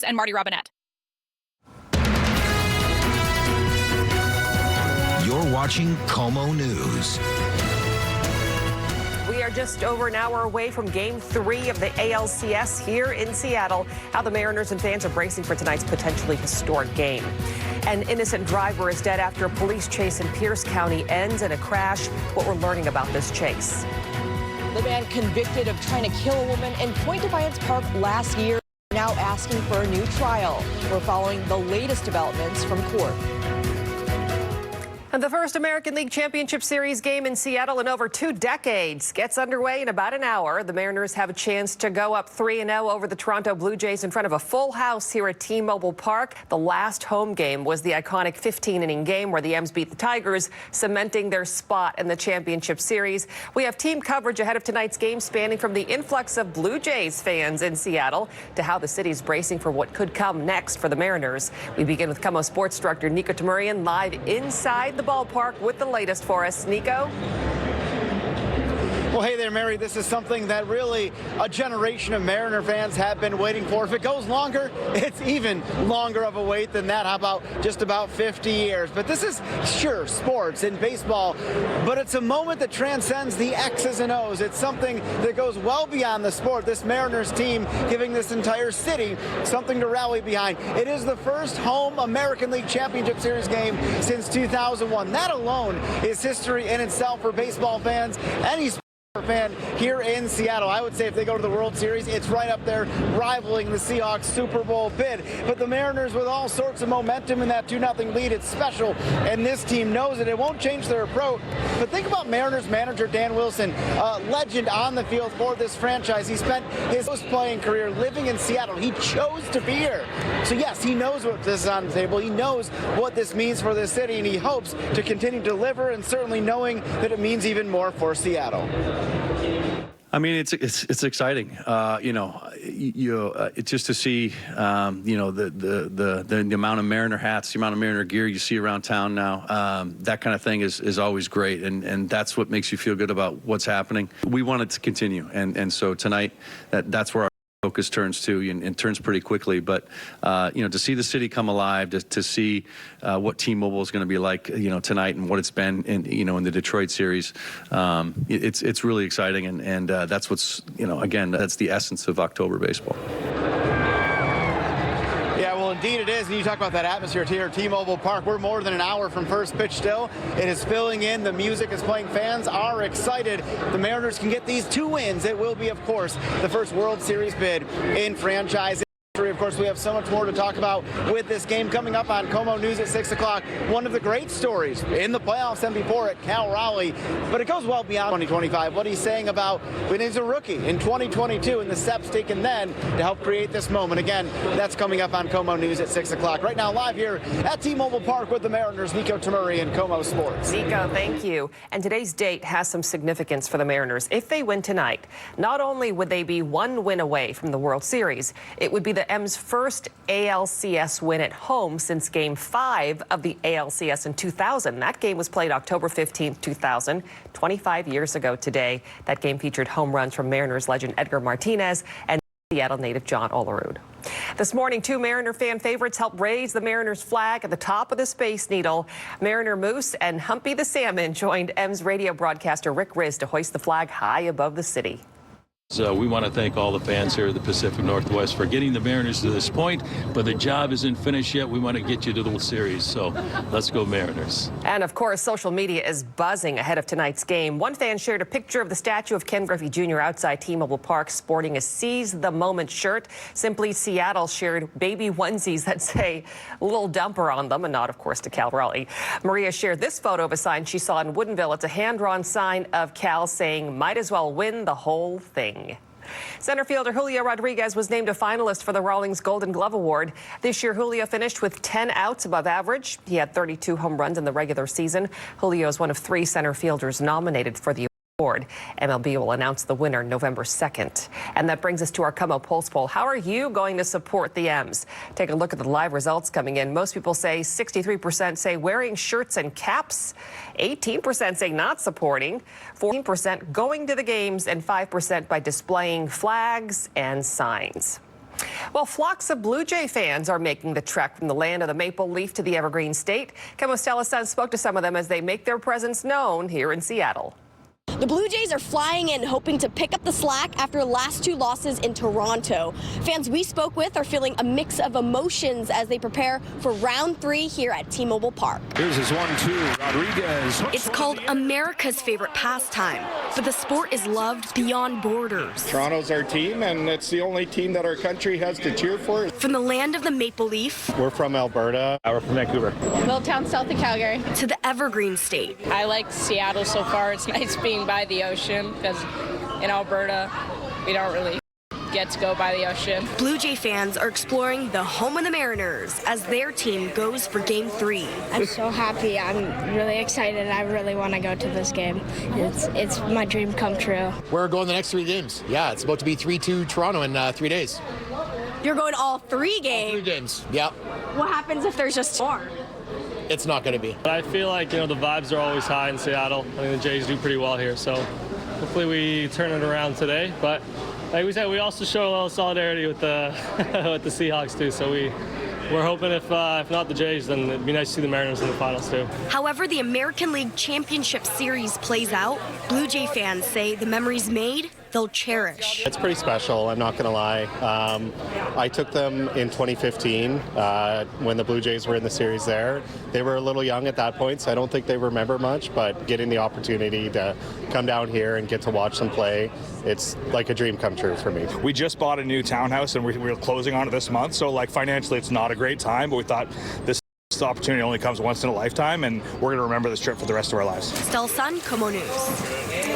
and Marty Robinette. You're watching Komo News. We are just over an hour away from Game 3 of the ALCS here in Seattle. How the Mariners and fans are bracing for tonight's potentially historic game. An innocent driver is dead after a police chase in Pierce County ends in a crash. What we're learning about this chase. The man convicted of trying to kill a woman in Point Defiance Park last year now asking for a new trial. We're following the latest developments from court. And the first American League Championship Series game in Seattle in over 2 decades gets underway in about an hour. The Mariners have a chance to go up 3-0 over the Toronto Blue Jays in front of a full house here at T-Mobile Park. The last home game was the iconic 15-inning game where the M's beat the Tigers, cementing their spot in the championship series. We have team coverage ahead of tonight's game spanning from the influx of Blue Jays fans in Seattle to how the city's bracing for what could come next for the Mariners. We begin with Komo Sports Director Nico Tamurian live inside the ballpark with the latest for us. Nico? Well, hey there, Mary. This is something that really a generation of Mariner fans have been waiting for. If it goes longer, it's even longer of a wait than that. How about just about 50 years? But this is, sure, sports and baseball, but it's a moment that transcends the X's and O's. It's something that goes well beyond the sport. This Mariners team giving this entire city something to rally behind. It is the first home American League Championship Series game since 2001. That alone is history in itself for baseball fans. Any fan here in Seattle. I would say if they go to the World Series, it's right up there rivaling the Seahawks Super Bowl bid. But the Mariners with all sorts of momentum in that 2-0 lead, it's special, and this team knows it. It won't change their approach. But think about Mariners manager Dan Wilson, a legend on the field for this franchise. He spent his playing career living in Seattle. He chose to be here. So yes, he knows what this is on the table. He knows what this means for this city, and he hopes to continue to deliver, and certainly knowing that it means even more for Seattle. I mean, it's exciting. It's just to see, the amount of Mariner hats, the amount of Mariner gear you see around town now. That kind of thing is always great, and that's what makes you feel good about what's happening. We want it to continue, and so tonight, that's where our focus turns to, and turns pretty quickly. But to see the city come alive, to see what T-Mobile is going to be like, tonight, and what it's been in the Detroit series, it's really exciting, and that's what's again, that's the essence of October baseball. Yeah, well, indeed it is. And you talk about that atmosphere here at T-Mobile Park. We're more than an hour from first pitch still. It is filling in. The music is playing. Fans are excited. The Mariners can get these 2 wins. It will be, of course, the first World Series bid in franchise. Of course, we have so much more to talk about with this game coming up on Komo News at 6 o'clock. One of the great stories in the playoffs and before at Cal Raleigh, but it goes well beyond 2025. What he's saying about when he's a rookie in 2022 and the steps taken then to help create this moment. Again, that's coming up on Komo News at 6 o'clock. Right now, live here at T-Mobile Park with the Mariners, Nico Tamurian and Komo Sports. Nico, thank you. And today's date has some significance for the Mariners. If they win tonight, not only would they be 1 win away from the World Series, it would be the M's first ALCS win at home since Game 5 of the ALCS in 2000. That game was played October 15th, 2000, 25 years ago today. That game featured home runs from Mariners legend Edgar Martinez and Seattle native John Olerud. This morning, 2 Mariner fan favorites helped raise the Mariners flag at the top of the Space Needle. Mariner Moose and Humpy the Salmon joined M's radio broadcaster Rick Riz to hoist the flag high above the city. So we want to thank all the fans here at the Pacific Northwest for getting the Mariners to this point, but the job isn't finished yet. We want to get you to the World Series, so let's go Mariners. And of course, social media is buzzing ahead of tonight's game. One fan shared a picture of the statue of Ken Griffey Jr. outside T-Mobile Park sporting a Seize the Moment shirt. Simply Seattle shared baby onesies that say Little Dumper on them, and not, of course, to Cal Raleigh. Maria shared this photo of a sign she saw in Woodinville. It's a hand-drawn sign of Cal saying, "Might as well win the whole thing." Center fielder Julio Rodriguez was named a finalist for the Rawlings Golden Glove Award. This year, Julio finished with 10 outs above average. He had 32 home runs in the regular season. Julio is one of 3 center fielders nominated for the award. MLB will announce the winner November 2nd. And that brings us to our Komo Pulse Poll. How are you going to support the M's? Take a look at the live results coming in. Most people say 63% say wearing shirts and caps, 18% say not supporting, 14% going to the games, and 5% by displaying flags and signs. Well, flocks of Blue Jay fans are making the trek from the land of the maple leaf to the Evergreen State. Komo's Son spoke to some of them as they make their presence known here in Seattle. The Blue Jays are flying in, hoping to pick up the slack after last 2 losses in Toronto. Fans we spoke with are feeling a mix of emotions as they prepare for round 3 here at T-Mobile Park. Here's his 1-2, Rodriguez. It's called America's favorite pastime, but the sport is loved beyond borders. Toronto's our team, and it's the only team that our country has to cheer for. From the land of the maple leaf. We're from Alberta. We're from Vancouver. Middletown, south of Calgary. To the Evergreen State. I like Seattle so far. It's nice being by the ocean because in Alberta we don't really get to go by the ocean. Blue Jay fans are exploring the home of the Mariners as their team goes for Game 3. I'm so happy. I'm really excited. I really want to go to this game. It's my dream come true. We're going the next 3 games. Yeah, it's about to be 3-2 Toronto in 3 days. You're going all 3 games? All 3 games, yeah. What happens if there's just 4? It's not going to be. I feel like, the vibes are always high in Seattle. I think the Jays do pretty well here, so hopefully we turn it around today. But like we said, we also show a little solidarity with the with the Seahawks too. So we're hoping if not the Jays, then it'd be nice to see the Mariners in the finals too. However the American League Championship Series plays out, Blue Jay fans say the memories made, they'll cherish. It's pretty special, I'm not going to lie. I took them in 2015 when the Blue Jays were in the series there. They were a little young at that point, so I don't think they remember much, but getting the opportunity to come down here and get to watch them play, it's like a dream come true for me. We just bought a new townhouse and we're closing on it this month, so financially it's not a great time, but we thought this opportunity only comes once in a lifetime, and we're going to remember this trip for the rest of our lives. Son, Komo News.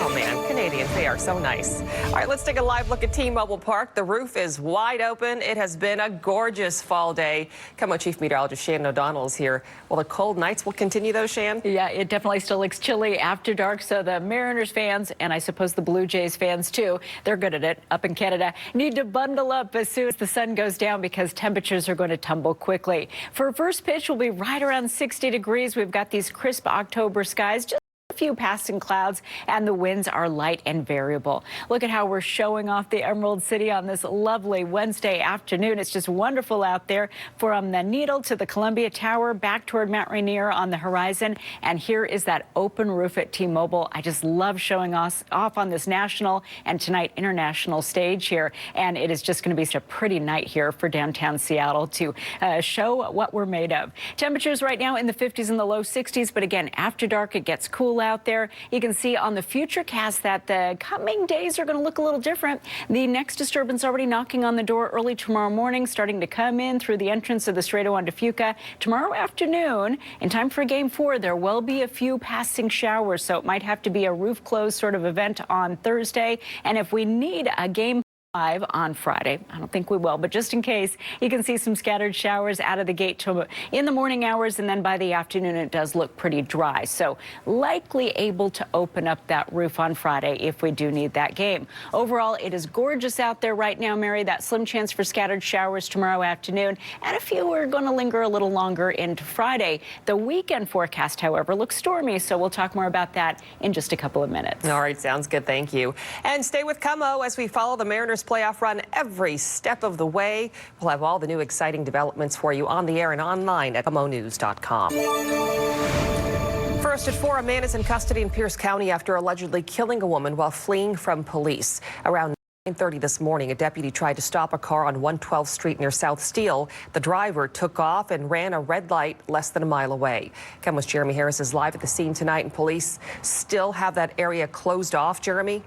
Oh man, Canadians, they are so nice. All right, let's take a live look at T-Mobile Park. The roof is wide open. It has been a gorgeous fall day. Komo Chief Meteorologist Shannon O'Donnell is here. Well, the cold nights will continue though, Shan? Yeah, it definitely still looks chilly after dark, so the Mariners fans, and I suppose the Blue Jays fans too, they're good at it up in Canada, need to bundle up as soon as the sun goes down because temperatures are going to tumble quickly. For first pitch, we'll be right around 60 degrees. We've got these crisp October skies. Just a few passing clouds, and the winds are light and variable. Look at how we're showing off the Emerald City on this lovely Wednesday afternoon. It's just wonderful out there from the Needle to the Columbia Tower back toward Mount Rainier on the horizon. And here is that open roof at T-Mobile. I just love showing off on this national and tonight international stage here. And it is just going to be such a pretty night here for downtown Seattle to show what we're made of. Temperatures right now in the 50s and the low 60s. But again, after dark, it gets cool out there. You can see on the Futurecast that the coming days are going to look a little different. The next disturbance already knocking on the door early tomorrow morning, starting to come in through the entrance of the Strait of Juan de Fuca. Tomorrow afternoon, in time for Game 4, there will be a few passing showers, so it might have to be a roof closed sort of event on Thursday. And if we need a Game 5 on Friday. I don't think we will, but just in case, you can see some scattered showers out of the gate in the morning hours, and then by the afternoon it does look pretty dry. So likely able to open up that roof on Friday if we do need that game. Overall, it is gorgeous out there right now, Mary. That slim chance for scattered showers tomorrow afternoon, and a few are going to linger a little longer into Friday. The weekend forecast, however, looks stormy, so we'll talk more about that in just a couple of minutes. All right, sounds good. Thank you. And stay with Komo as we follow the Mariners playoff run every step of the way. We'll have all the new exciting developments for you on the air and online at komonews.com. First at 4, a man is in custody in Pierce County after allegedly killing a woman while fleeing from police. Around 9:30 this morning, a deputy tried to stop a car on 112th Street near South Steele. The driver took off and ran a red light less than a mile away. Komo's Jeremy Harris is live at the scene tonight, and police still have that area closed off. Jeremy?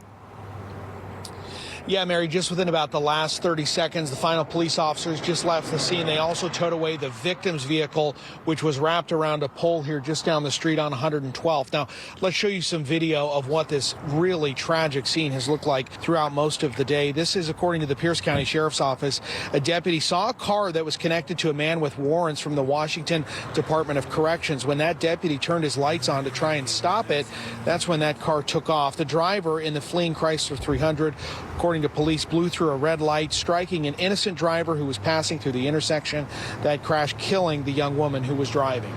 Yeah, Mary, just within about the last 30 seconds, the final police officers just left the scene. They also towed away the victim's vehicle, which was wrapped around a pole here just down the street on 112th. Now, let's show you some video of what this really tragic scene has looked like throughout most of the day. This is according to the Pierce County Sheriff's Office. A deputy saw a car that was connected to a man with warrants from the Washington Department of Corrections. When that deputy turned his lights on to try and stop it, that's when that car took off. The driver in the fleeing Chrysler 300, according to police, blew through a red light, striking an innocent driver who was passing through the intersection. That crash killing the young woman who was driving.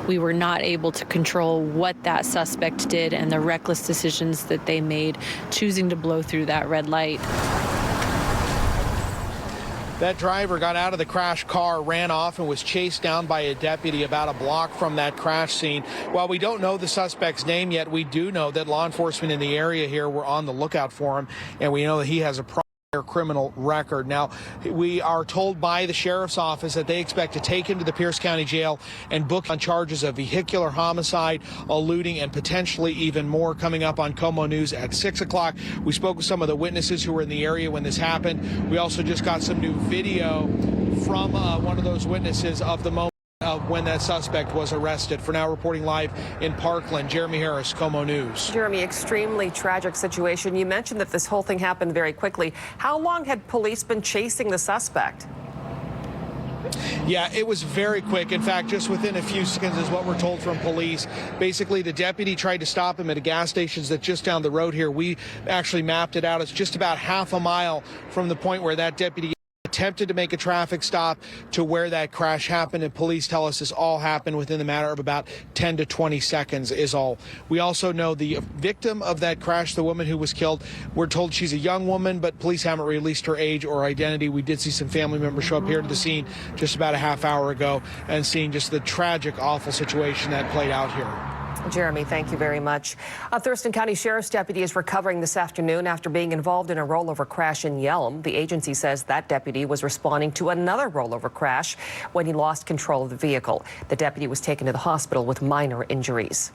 We were not able to control what that suspect did and the reckless decisions that they made, choosing to blow through that red light. That driver got out of the crash car, ran off, and was chased down by a deputy about a block from that crash scene. While we don't know the suspect's name yet, we do know that law enforcement in the area here were on the lookout for him, and we know that he has a criminal record. Now, we are told by the sheriff's office that they expect to take him to the Pierce County Jail and book on charges of vehicular homicide, eluding, and potentially even more. Coming up on Komo News at 6 o'clock. We spoke with some of the witnesses who were in the area when this happened. We also just got some new video from one of those witnesses of the moment of when that suspect was arrested. For now, reporting live in Parkland, Jeremy Harris, Komo News. Jeremy, extremely tragic situation. You mentioned that this whole thing happened very quickly. How long had police been chasing the suspect? Yeah, it was very quick. In fact, just within a few seconds is what we're told from police. Basically, the deputy tried to stop him at a gas station that's just down the road here. We actually mapped it out. It's just about half a mile from the point where that deputy attempted to make a traffic stop to where that crash happened, and police tell us this all happened within the matter of about 10 to 20 seconds is all. We also know the victim of that crash, the woman who was killed, we're told she's a young woman, but police haven't released her age or identity. We did see some family members show up here to the scene just about a half hour ago and seeing just the tragic, awful situation that played out here. Jeremy, thank you very much. A Thurston County Sheriff's deputy is recovering this afternoon after being involved in a rollover crash in Yelm. The agency says that deputy was responding to another rollover crash when he lost control of the vehicle. The deputy was taken to the hospital with minor injuries.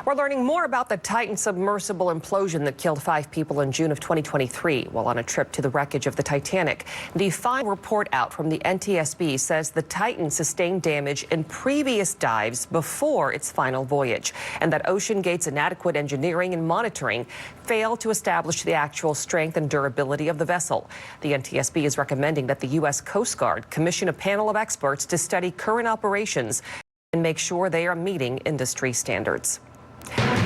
We're learning more about the Titan submersible implosion that killed 5 people in June of 2023 while on a trip to the wreckage of the Titanic. The final report out from the NTSB says the Titan sustained damage in previous dives before its final voyage, and that OceanGate's inadequate engineering and monitoring failed to establish the actual strength and durability of the vessel. The NTSB is recommending that the U.S. Coast Guard commission a panel of experts to study current operations and make sure they are meeting industry standards.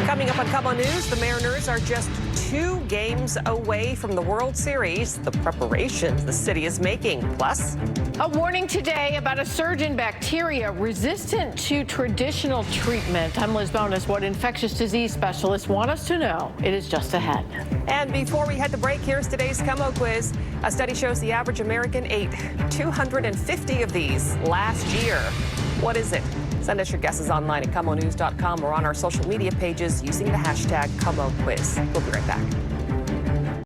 Coming up on Komo News, the Mariners are just 2 games away from the World Series. The preparations the city is making. Plus, a warning today about a surge in bacteria resistant to traditional treatment. I'm Liz Bonus. What infectious disease specialists want us to know. It is just ahead. And before we head to break, here's today's Komo quiz. A study shows the average American ate 250 of these last year. What is it? Send us your guesses online at KomoNews.com or on our social media pages using the hashtag KomoQuiz. We'll be right back.